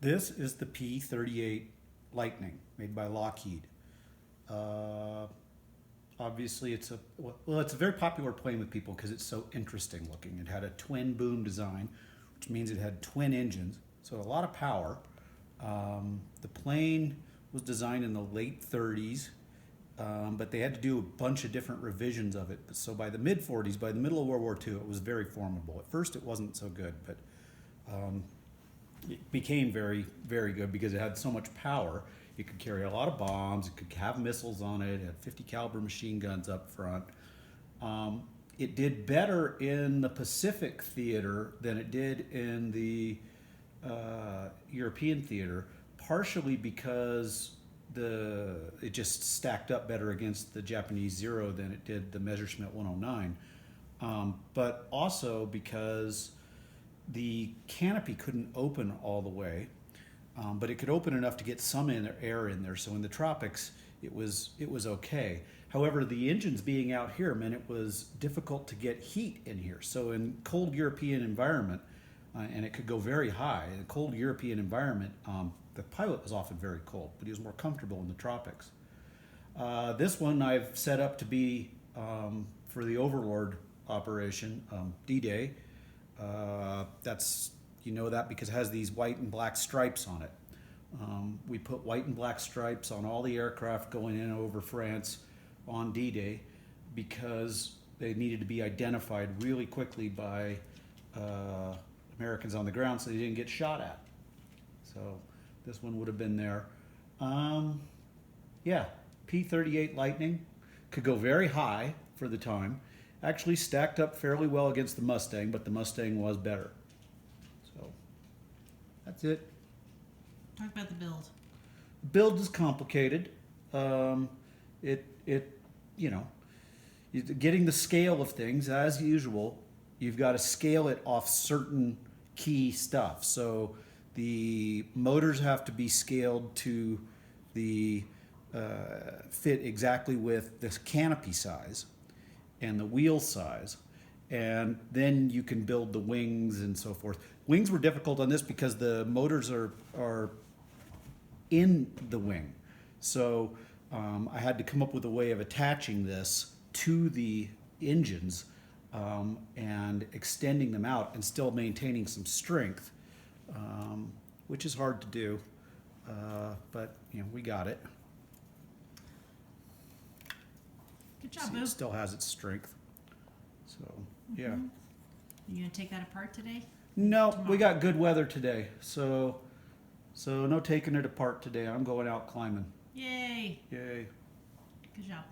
This is the P38 Lightning made by Lockheed. Obviously, it's a very popular plane with people because it's so interesting looking. It had a twin boom design, which means it had twin engines, so a lot of power. The plane was designed in the late 30s, but they had to do a bunch of different revisions of it. So by the mid 40s, by the middle of World War II, it was very formidable. At first, it wasn't so good, but it became very, very good because it had so much power. It could carry a lot of bombs. It could have missiles on it. It had 50 caliber machine guns up front. It did better in the Pacific theater than it did in the European theater, partially because it just stacked up better against the Japanese Zero than it did the Messerschmitt 109, but also because the canopy couldn't open all the way, but it could open enough to get some air in there. So in the tropics, it was okay. However, the engines being out here meant it was difficult to get heat in here. So in cold European environment, and it could go very high, in a cold European environment, the pilot was often very cold, but he was more comfortable in the tropics. This one I've set up to be for the Overlord operation, D-Day. You know that because it has these white and black stripes on it. We put white and black stripes on all the aircraft going in over France on D-Day because they needed to be identified really quickly by Americans on the ground so they didn't get shot at. So this one would have been there. Yeah, P38 Lightning could go very high for the time. Actually stacked up fairly well against the Mustang, but the Mustang was better. So that's it. Talk about the build. Build is complicated. Getting the scale of things as usual. You've got to scale it off certain key stuff. So the motors have to be scaled to the fit exactly with this canopy size and the wheel size, and then you can build the wings and so forth. Wings were difficult on this because the motors are in the wing. So I had to come up with a way of attaching this to the engines and extending them out and still maintaining some strength, which is hard to do, but we got it. Good job, See, Boo. it still has its strength. So, yeah. You gonna take that apart today? No, Tomorrow. we got good weather today, so no taking it apart today. I'm going out climbing. Yay! Yay. Good job.